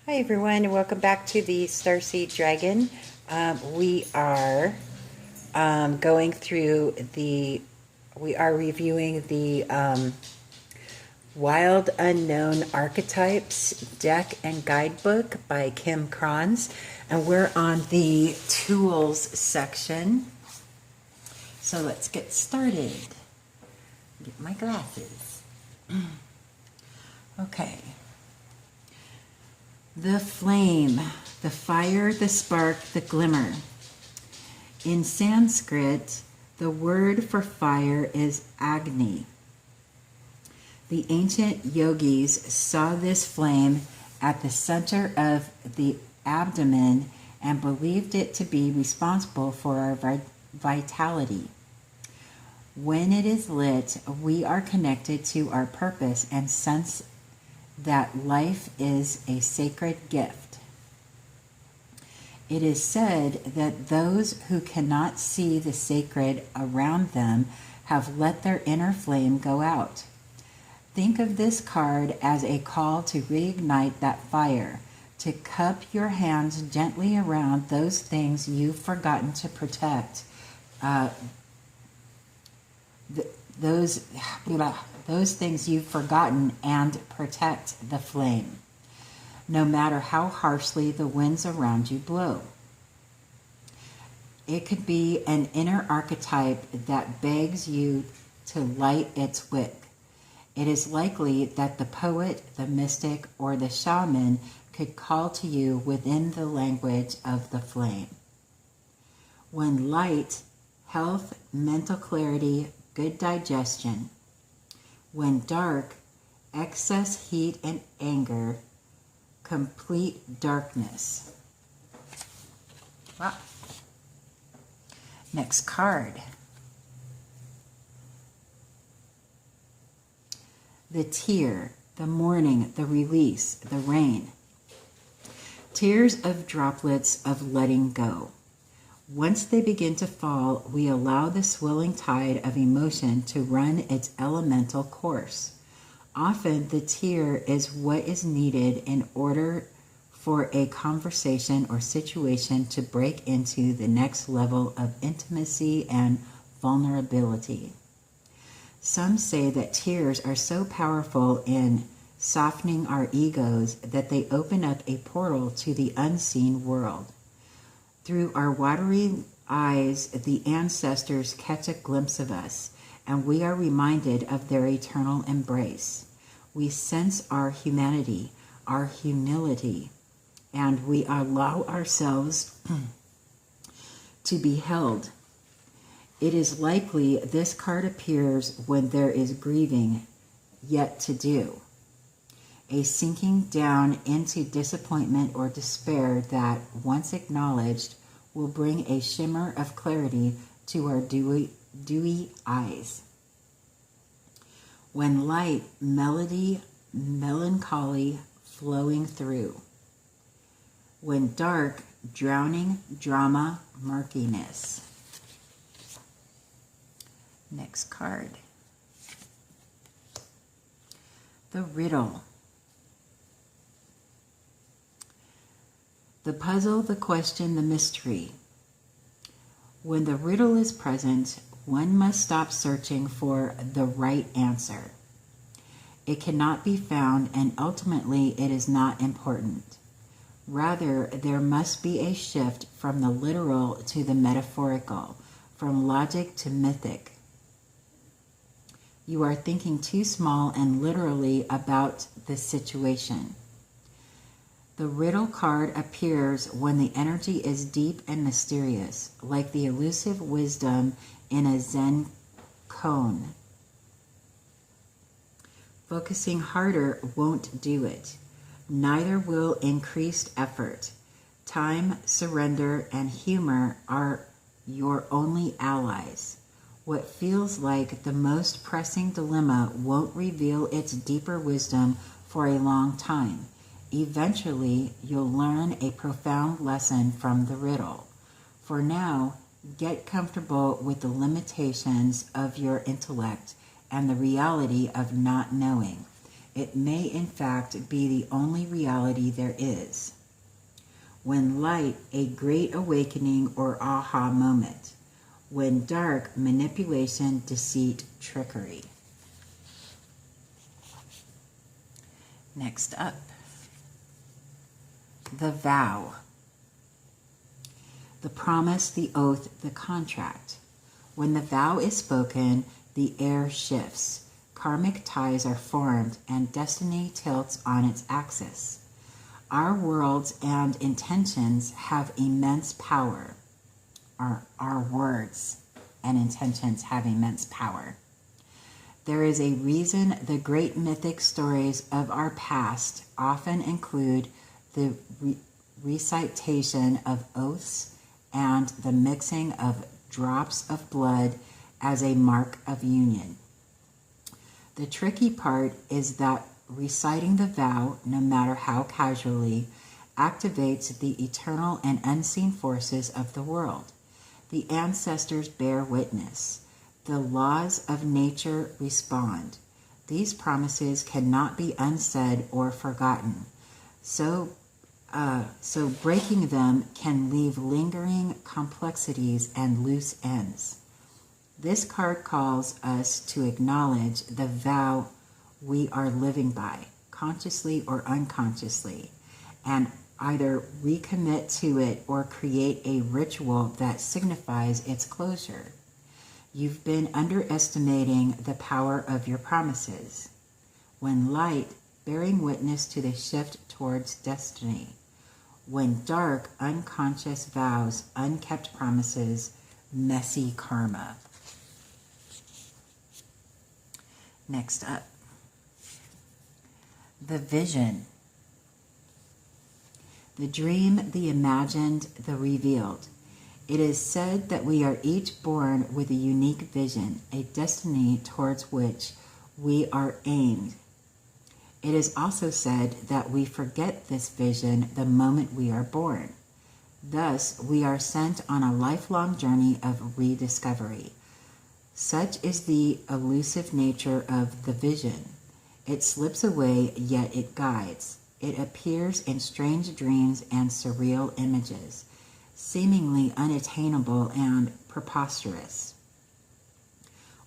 Hi everyone, and welcome back to the Starseed Dragon. We are going through we are reviewing the Wild Unknown Archetypes deck and guidebook by Kim Krans, and we're on the tools section. So let's get started. Get my glasses. Okay. The flame, the fire, the spark, the glimmer. In Sanskrit, the word for fire is Agni. The ancient yogis saw this flame at the center of the abdomen and believed it to be responsible for our vitality. When it is lit, we are connected to our purpose and sense that life is a sacred gift. It is said that those who cannot see the sacred around them have let their inner flame go out. Think of this card as a call to reignite that fire, to cup your hands gently around those things you've forgotten to protect, those things you've forgotten, and protect the flame, no matter how harshly the winds around you blow. It could be an inner archetype that begs you to light its wick. It is likely that the poet, the mystic, or the shaman could call to you within the language of the flame. When light, health, mental clarity, good digestion. When dark, excess heat and anger, complete darkness. Wow. Next card. The tear, the morning, the release, the rain. Tears of droplets of letting go. Once they begin to fall, we allow the swelling tide of emotion to run its elemental course. Often the tear is what is needed in order for a conversation or situation to break into the next level of intimacy and vulnerability. Some say that tears are so powerful in softening our egos that they open up a portal to the unseen world. Through our watery eyes, the ancestors catch a glimpse of us, and we are reminded of their eternal embrace. We sense our humanity, our humility, and we allow ourselves to be held. It is likely this card appears when there is grieving yet to do, a sinking down into disappointment or despair that, once acknowledged, will bring a shimmer of clarity to our dewy eyes. When light, melody, melancholy flowing through. When dark, drowning, drama, murkiness. Next card. The riddle. The puzzle, the question, the mystery. When the riddle is present, one must stop searching for the right answer. It cannot be found, and ultimately it is not important. Rather, there must be a shift from the literal to the metaphorical, from logic to mythic. You are thinking too small and literally about the situation. The riddle card appears when the energy is deep and mysterious, like the elusive wisdom in a Zen koan. Focusing harder won't do it. Neither will increased effort. Time, surrender, and humor are your only allies. What feels like the most pressing dilemma won't reveal its deeper wisdom for a long time. Eventually, you'll learn a profound lesson from the riddle. For now, get comfortable with the limitations of your intellect and the reality of not knowing. It may in fact be the only reality there is. When light, a great awakening or aha moment. When dark, manipulation, deceit, trickery. Next up, the vow. The promise, the oath, the contract. When the vow is spoken, the air shifts. Karmic ties are formed and destiny tilts on its axis. Our worlds and intentions have immense power. Our words and intentions have immense power. There is a reason the great mythic stories of our past often include the recitation of oaths and the mixing of drops of blood as a mark of union. The tricky part is that reciting the vow, no matter how casually, activates the eternal and unseen forces of the world. The ancestors bear witness. The laws of nature respond. These promises cannot be unsaid or forgotten. So breaking them can leave lingering complexities and loose ends. This card calls us to acknowledge the vow we are living by, consciously or unconsciously, and either recommit to it or create a ritual that signifies its closure. You've been underestimating the power of your promises. When light, bearing witness to the shift towards destiny. When dark, unconscious vows, unkept promises, messy karma. Next up, the vision. The dream, the imagined, the revealed. It is said that we are each born with a unique vision, a destiny towards which we are aimed. It is also said that we forget this vision the moment we are born. Thus, we are sent on a lifelong journey of rediscovery. Such is the elusive nature of the vision. It slips away, yet it guides. It appears in strange dreams and surreal images, seemingly unattainable and preposterous.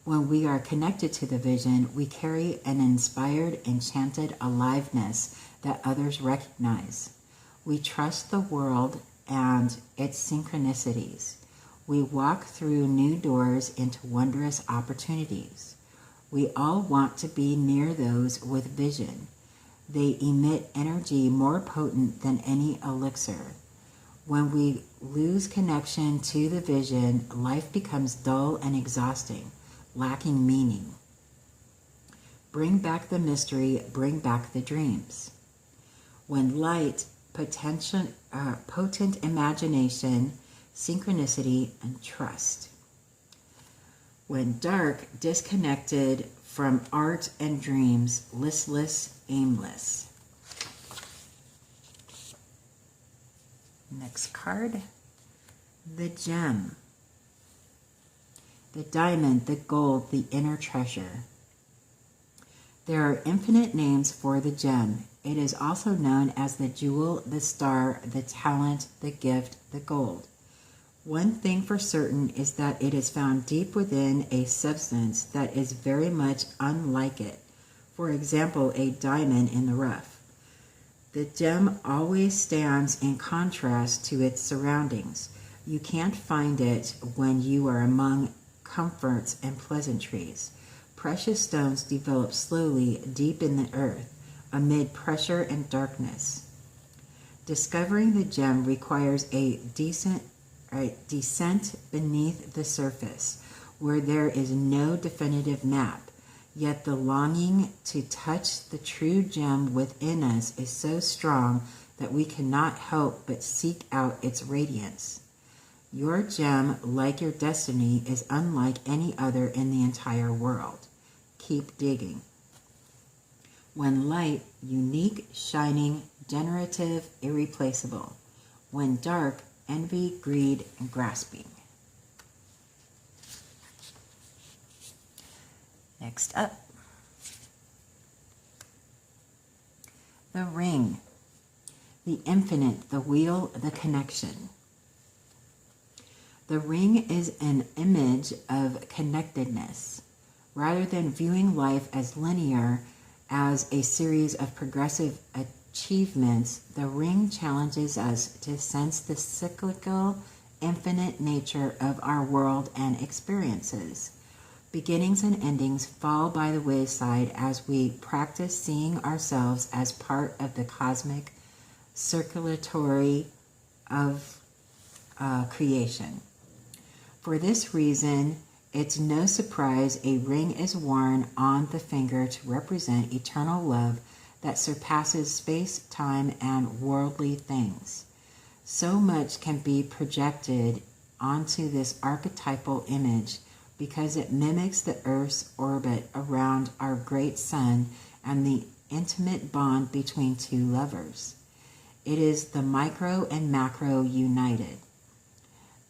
When we are connected to the vision, we carry an inspired, enchanted aliveness that others recognize. We trust the world and its synchronicities. We walk through new doors into wondrous opportunities. We all want to be near those with vision. They emit energy more potent than any elixir. When we lose connection to the vision, life becomes dull and exhausting, lacking meaning. Bring back the mystery, bring back the dreams. When light, potent imagination, synchronicity, and trust. When dark, disconnected from art and dreams, listless, aimless. Next card, the gem. The diamond, the gold, the inner treasure. There are infinite names for the gem. It is also known as the jewel, the star, the talent, the gift, the gold. One thing for certain is that it is found deep within a substance that is very much unlike it. For example, a diamond in the rough. The gem always stands in contrast to its surroundings. You can't find it when you are among comforts and pleasantries. Precious stones develop slowly deep in the earth, amid pressure and darkness. Discovering the gem requires a descent beneath the surface, where there is no definitive map. Yet the longing to touch the true gem within us is so strong that we cannot help but seek out its radiance. Your gem, like your destiny, is unlike any other in the entire world. Keep digging. When light, unique, shining, generative, irreplaceable. When dark, envy, greed, and grasping. Next up, The ring, the infinite, the wheel, the connection. The ring is an image of connectedness. Rather than viewing life as linear, as a series of progressive achievements, the ring challenges us to sense the cyclical, infinite nature of our world and experiences. Beginnings and endings fall by the wayside as we practice seeing ourselves as part of the cosmic circulatory of creation. For this reason, it's no surprise a ring is worn on the finger to represent eternal love that surpasses space, time, and worldly things. So much can be projected onto this archetypal image because it mimics the Earth's orbit around our great sun and the intimate bond between two lovers. It is the micro and macro united.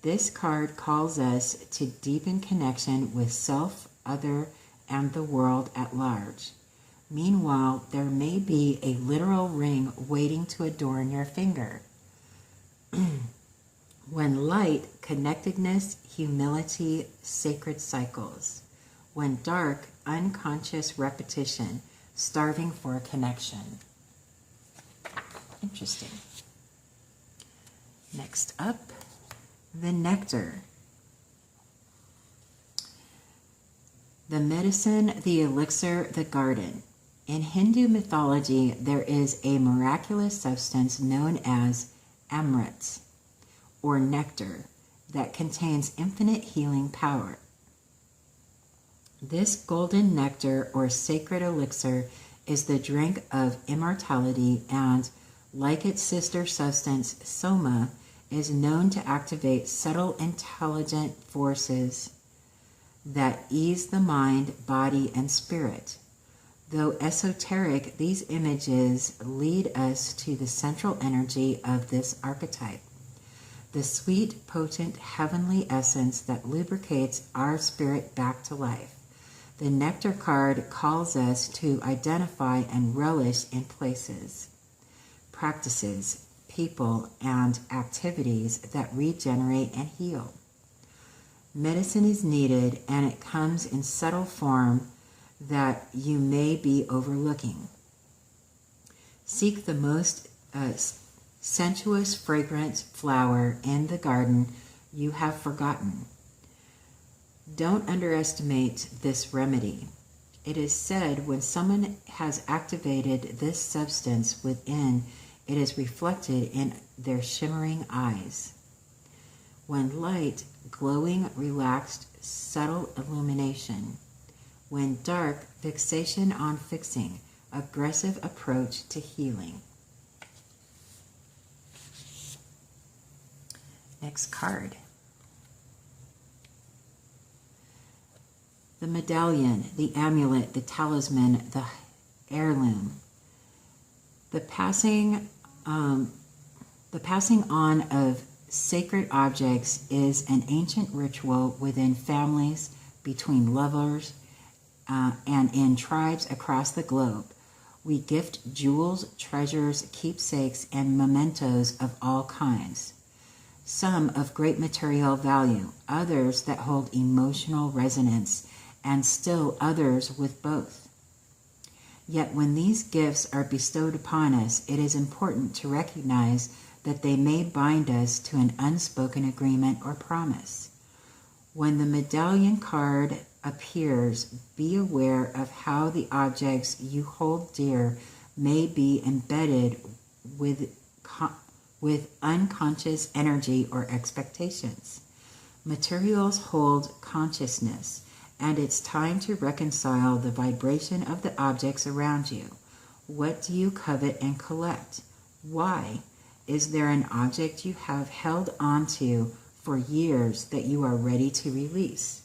This card calls us to deepen connection with self, other, and the world at large. Meanwhile, there may be a literal ring waiting to adorn your finger. When light, connectedness, humility, sacred cycles. When dark, unconscious repetition, starving for connection. Interesting. Next up, the nectar. The medicine, the elixir, the garden. In Hindu mythology, there is a miraculous substance known as amrit, or nectar, that contains infinite healing power. This golden nectar, or sacred elixir, is the drink of immortality and, like its sister substance, soma, is known to activate subtle intelligent forces that ease the mind, body, and spirit. Though esoteric, these images lead us to the central energy of this archetype, the sweet, potent, heavenly essence that lubricates our spirit back to life. The nectar card calls us to identify and relish in places, practices, people, and activities that regenerate and heal. Medicine is needed, and it comes in subtle form that you may be overlooking. Seek the most sensuous, fragrant flower in the garden you have forgotten. Don't underestimate this remedy. It is said when someone has activated this substance within, it is reflected in their shimmering eyes. When light, glowing, relaxed, subtle illumination. When dark, fixation on fixing, aggressive approach to healing. Next card. The medallion, the amulet, the talisman, the heirloom. The passing on of sacred objects is an ancient ritual within families, between lovers, and in tribes across the globe. We gift jewels, treasures, keepsakes, and mementos of all kinds. Some of great material value, others that hold emotional resonance, and still others with both. Yet when these gifts are bestowed upon us, it is important to recognize that they may bind us to an unspoken agreement or promise. When the medallion card appears, be aware of how the objects you hold dear may be embedded with unconscious energy or expectations. Materials hold consciousness, and it's time to reconcile the vibration of the objects around you. What do you covet and collect? Why? Is there an object you have held onto for years that you are ready to release?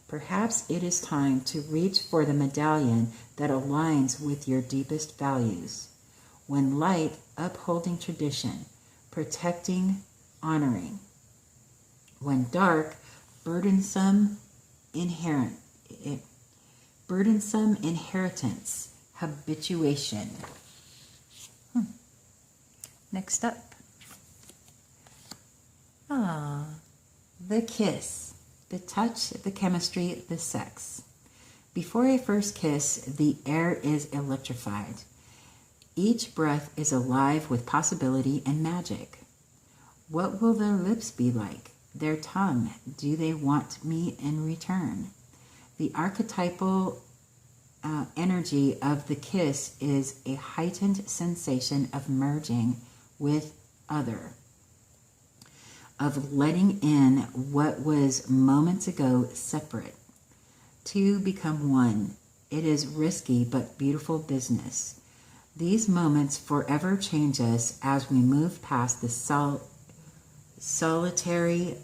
Perhaps it is time to reach for the medallion that aligns with your deepest values. When light, upholding tradition, protecting, honoring. When dark, burdensome inheritance, habituation. Next up. The kiss, the touch, the chemistry, the sex. Before a first kiss, the air is electrified. Each breath is alive with possibility and magic. What will their lips be like? Their tongue? Do they want me in return? The archetypal energy of the kiss is a heightened sensation of merging with other, of letting in what was moments ago separate. Two become one. It is risky but beautiful business. These moments forever change us as we move past the solitary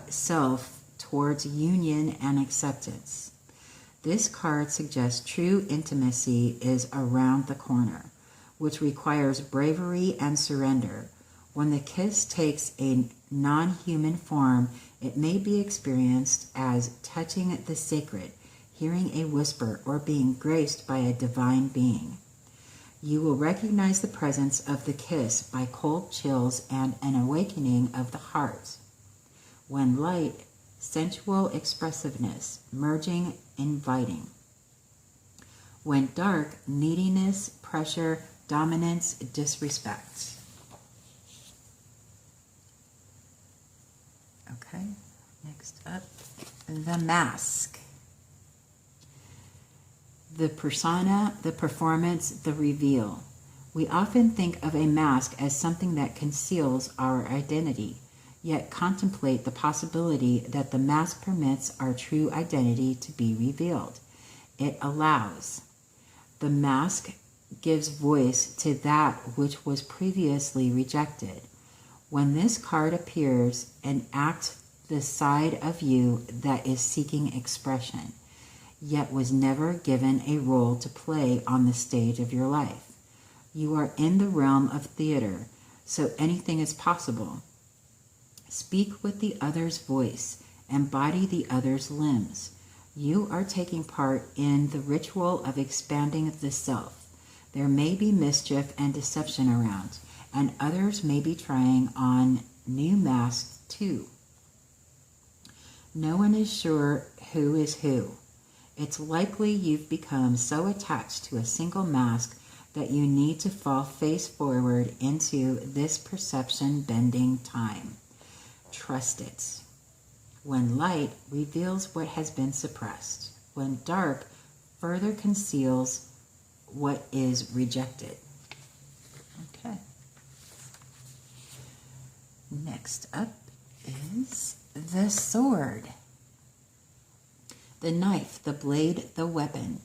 self towards union and acceptance. This card suggests true intimacy is around the corner, which requires bravery and surrender. When the kiss takes a non-human form, it may be experienced as touching the sacred, hearing a whisper, or being graced by a divine being. You will recognize the presence of the kiss by cold chills and an awakening of the heart. When light, sensual expressiveness, merging, inviting. When dark, neediness, pressure, dominance, disrespect. Okay, next up, the mask. The persona, the performance, the reveal. We often think of a mask as something that conceals our identity, yet contemplate the possibility that the mask permits our true identity to be revealed. It allows. The mask gives voice to that which was previously rejected. When this card appears, enact the side of you that is seeking expression, yet was never given a role to play on the stage of your life. You are in the realm of theater, so anything is possible. Speak with the other's voice, embody the other's limbs. You are taking part in the ritual of expanding the self. There may be mischief and deception around, and others may be trying on new masks too. No one is sure who is who. It's likely you've become so attached to a single mask that you need to fall face forward into this perception-bending time. Trust it. When light reveals what has been suppressed, when dark further conceals what is rejected. Okay. Next up is the sword. The knife, the blade, the weapon.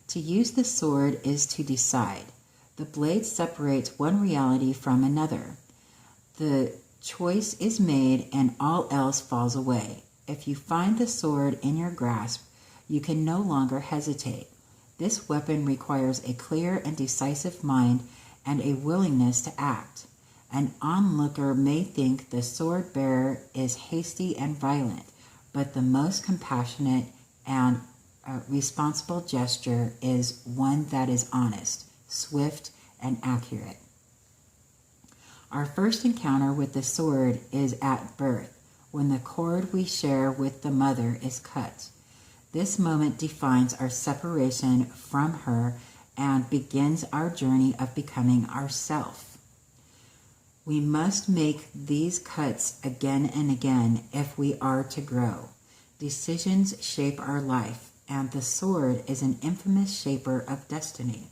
To use the sword is to decide. The blade separates one reality from another. The choice is made and all else falls away. If you find the sword in your grasp, you can no longer hesitate. This weapon requires a clear and decisive mind and a willingness to act. An onlooker may think the sword bearer is hasty and violent, but the most compassionate and responsible gesture is one that is honest, swift, and accurate. Our first encounter with the sword is at birth, when the cord we share with the mother is cut. This moment defines our separation from her and begins our journey of becoming ourself. We must make these cuts again and again if we are to grow. Decisions shape our life, and the sword is an infamous shaper of destiny.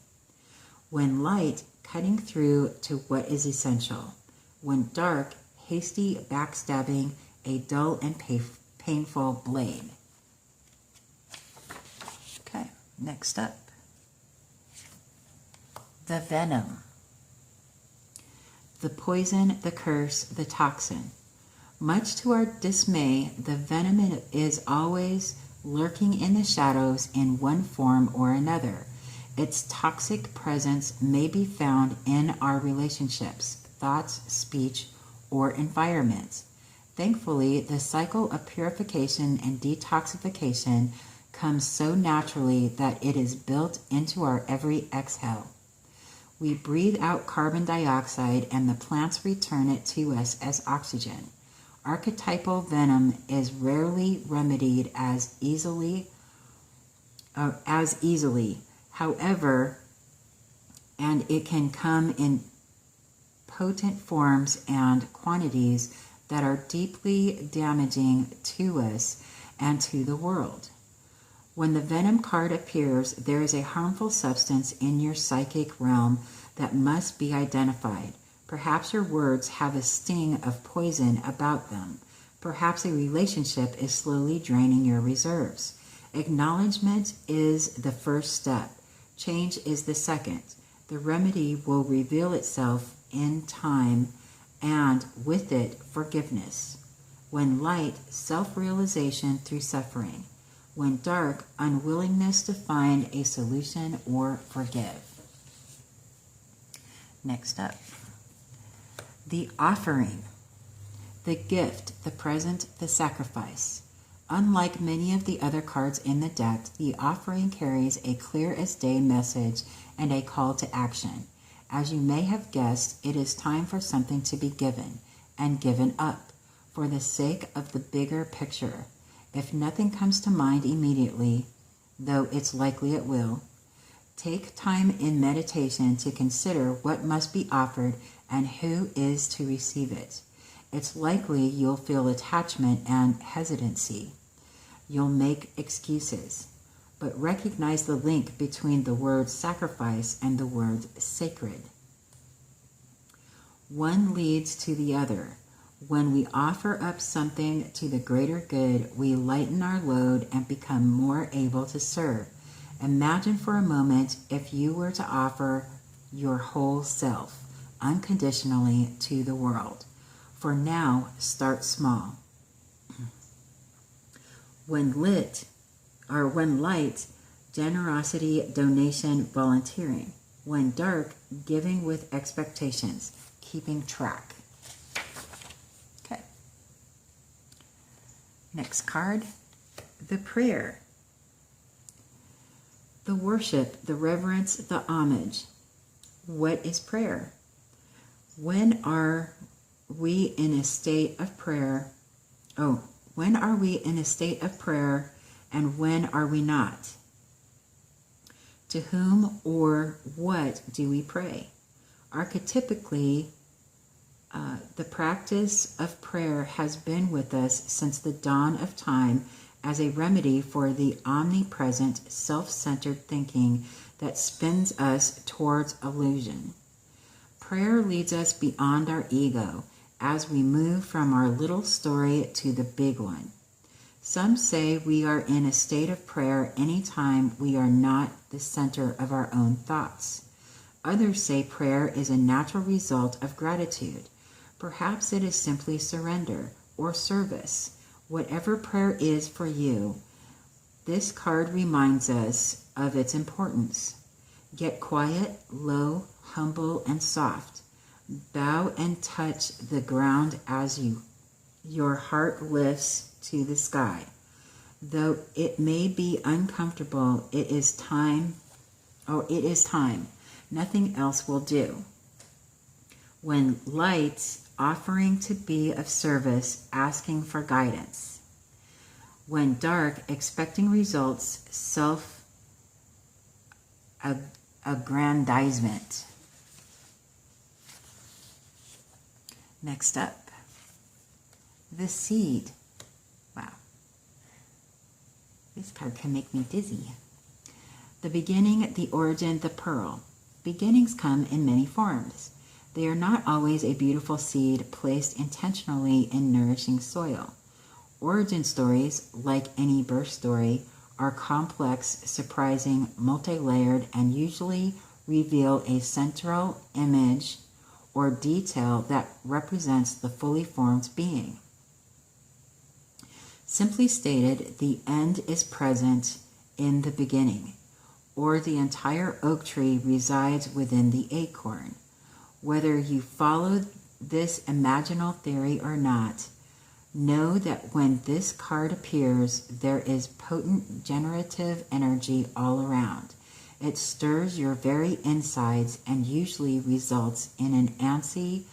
When light, cutting through to what is essential. When dark, hasty backstabbing, a dull and painful blade. Okay, next up. The venom. The poison, the curse, the toxin. Much to our dismay, the venom is always lurking in the shadows in one form or another. Its toxic presence may be found in our relationships, thoughts, speech, or environment. Thankfully, the cycle of purification and detoxification comes so naturally that it is built into our every exhale. We breathe out carbon dioxide and the plants return it to us as oxygen. Archetypal venom is rarely remedied as easily. However, and it can come in potent forms and quantities that are deeply damaging to us and to the world. When the Venom card appears, there is a harmful substance in your psychic realm that must be identified. Perhaps your words have a sting of poison about them. Perhaps a relationship is slowly draining your reserves. Acknowledgement is the first step. Change is the second. The remedy will reveal itself in time, and with it, forgiveness. When light, self-realization through suffering. When dark, unwillingness to find a solution or forgive. Next up, the offering, the gift, the present, the sacrifice. Unlike many of the other cards in the deck, the offering carries a clear-as-day message and a call to action. As you may have guessed, it is time for something to be given and given up for the sake of the bigger picture. If nothing comes to mind immediately, though it's likely it will, take time in meditation to consider what must be offered and who is to receive it. It's likely you'll feel attachment and hesitancy. You'll make excuses, but recognize the link between the word sacrifice and the word sacred. One leads to the other. When we offer up something to the greater good, we lighten our load and become more able to serve. Imagine for a moment if you were to offer your whole self unconditionally to the world. For now, start small. When light, generosity, donation, volunteering. When dark, giving with expectations, keeping track. Okay. Next card, the prayer. The worship, the reverence, the homage. What is prayer? When are we in a state of prayer? When are we in a state of prayer and when are we not? To whom or what do we pray? Archetypically, the practice of prayer has been with us since the dawn of time as a remedy for the omnipresent, self-centered thinking that spins us towards illusion. Prayer leads us beyond our ego as we move from our little story to the big one. Some say we are in a state of prayer anytime we are not the center of our own thoughts. Others say prayer is a natural result of gratitude. Perhaps it is simply surrender or service. Whatever prayer is for you, this card reminds us of its importance. Get quiet, low, humble, and soft. Bow and touch the ground as your heart lifts to the sky. Though it may be uncomfortable, it is time. Nothing else will do. When light, offering to be of service, asking for guidance. When dark, expecting results, self-aggrandizement. Next up, the seed. Wow. This card can make me dizzy. The beginning, the origin, the pearl. Beginnings come in many forms. They are not always a beautiful seed placed intentionally in nourishing soil. Origin stories, like any birth story, are complex, surprising, multi-layered, and usually reveal a central image or detail that represents the fully formed being. Simply stated, the end is present in the beginning, or the entire oak tree resides within the acorn. Whether you follow this imaginal theory or not, know that when this card appears, there is potent generative energy all around. It stirs your very insides and usually results in an antsy,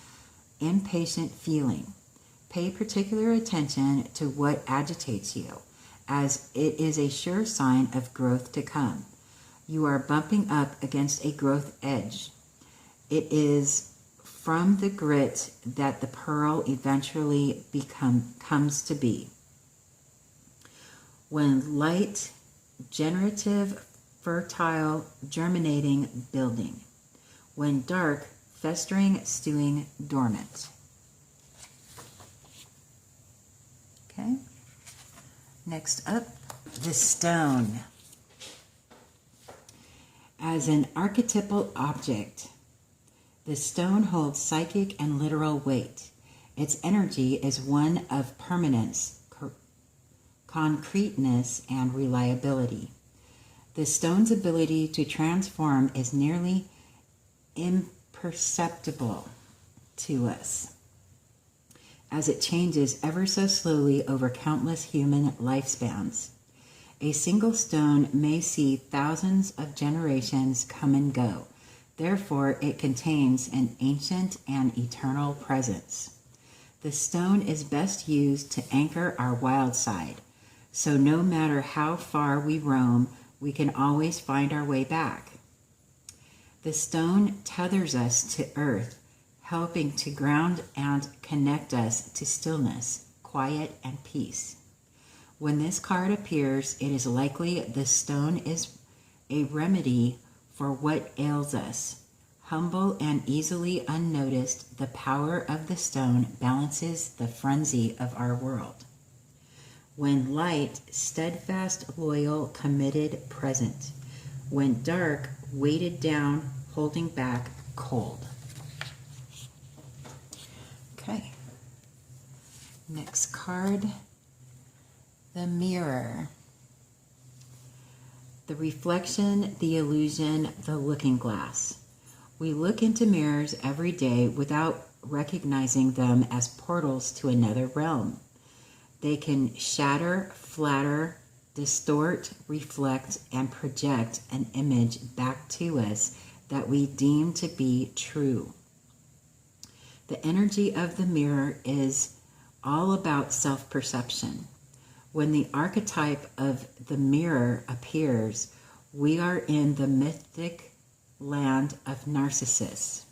impatient feeling. Pay particular attention to what agitates you, as it is a sure sign of growth to come. You are bumping up against a growth edge. It is from the grit that the pearl eventually comes to be. When light, generative, fertile, germinating, building. When dark, festering, stewing, dormant. Okay. Next up, the stone. As an archetypal object, the stone holds psychic and literal weight. Its energy is one of permanence, concreteness, and reliability. The stone's ability to transform is nearly imperceptible to us, as it changes ever so slowly over countless human lifespans. A single stone may see thousands of generations come and go. Therefore, it contains an ancient and eternal presence. The stone is best used to anchor our wild side, so no matter how far we roam, we can always find our way back. The stone tethers us to earth, helping to ground and connect us to stillness, quiet, and peace. When this card appears, it is likely the stone is a remedy for what ails us. Humble and easily unnoticed, the power of the stone balances the frenzy of our world. When light, steadfast, loyal, committed, present. When dark, weighted down, holding back, cold. Okay. Next card, the mirror. The reflection, the illusion, the looking glass. We look into mirrors every day without recognizing them as portals to another realm. They can shatter, flatter, distort, reflect, and project an image back to us that we deem to be true. The energy of the mirror is all about self-perception. When the archetype of the mirror appears, we are in the mythic land of Narcissus,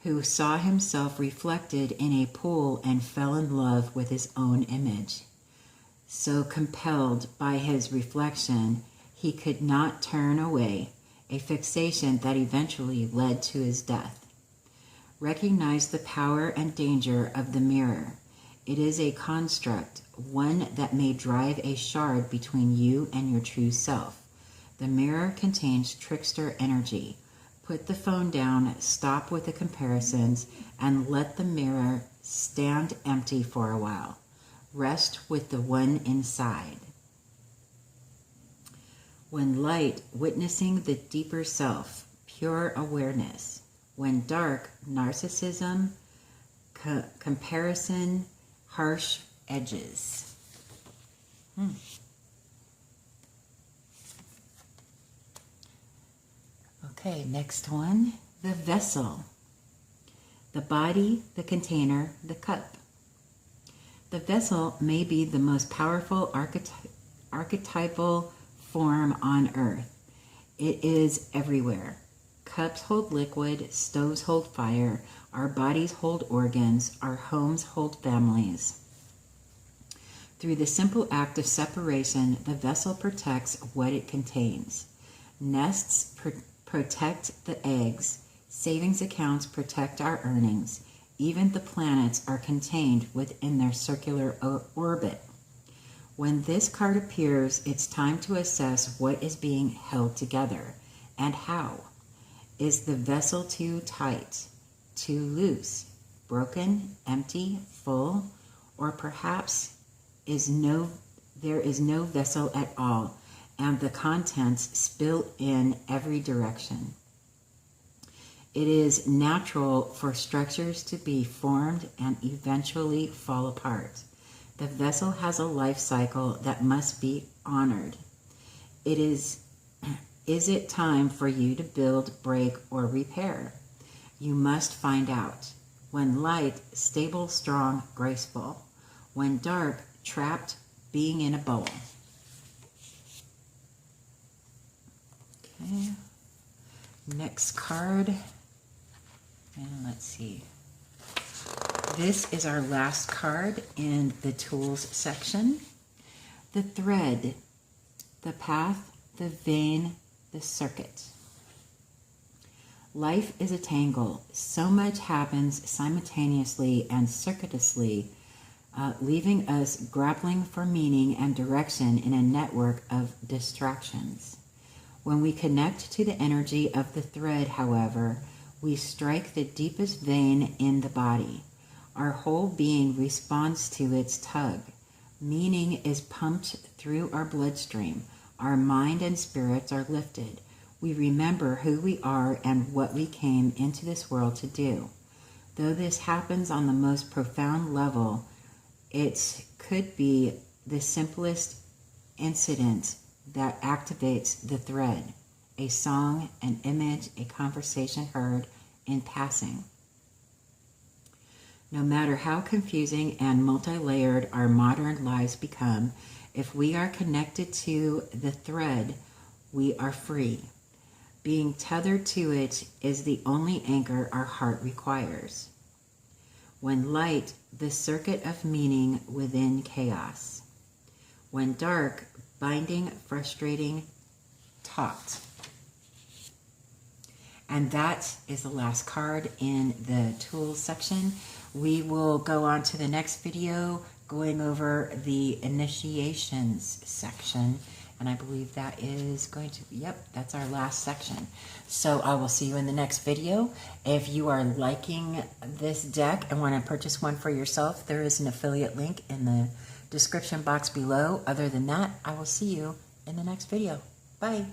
who saw himself reflected in a pool and fell in love with his own image. So compelled by his reflection, he could not turn away, a fixation that eventually led to his death. Recognize the power and danger of the mirror. It is a construct, one that may drive a shard between you and your true self. The mirror contains trickster energy. Put the phone down, stop with the comparisons, and let the mirror stand empty for a while. Rest with the one inside. When light, witnessing the deeper self, pure awareness. When dark, narcissism, comparison, harsh edges. Okay, next one, the vessel. The body, the container, the cup. The vessel may be the most powerful archetypal form on earth. It is everywhere. Cups hold liquid, stoves hold fire, our bodies hold organs, our homes hold families. Through the simple act of separation, the vessel protects what it contains. Nests protect the eggs, savings accounts protect our earnings, even the planets are contained within their circular orbit. When this card appears, it's time to assess what is being held together and how. Is the vessel too tight, too loose, broken, empty, full, or perhaps there is no vessel at all, and the contents spill in every direction? It is natural for structures to be formed and eventually fall apart. The vessel has a life cycle that must be honored. It Is it time for you to build, break, or repair? You must find out. When light, stable, strong, graceful. When dark, trapped, being in a bowl. Okay. Next card. And let's see. This is our last card in the tools section. The thread, the path, the vein, the circuit. Life is a tangle. So much happens simultaneously and circuitously, leaving us grappling for meaning and direction in a network of distractions. When we connect to the energy of the thread, however, we strike the deepest vein in the body. Our whole being responds to its tug. Meaning is pumped through our bloodstream. Our mind and spirits are lifted. We remember who we are and what we came into this world to do. Though this happens on the most profound level, it could be the simplest incident that activates the thread. A song, an image, a conversation heard in passing. No matter how confusing and multi-layered our modern lives become, if we are connected to the thread, we are free. Being tethered to it is the only anchor our heart requires. When light, the circuit of meaning within chaos. When dark, binding, frustrating, taut. And that is the last card in the tools section. We will go on to the next video going over the initiations section. And I believe that is going to, yep, that's our last section. So I will see you in the next video. If you are liking this deck and want to purchase one for yourself, there is an affiliate link in the description box below. Other than that, I will see you in the next video. Bye.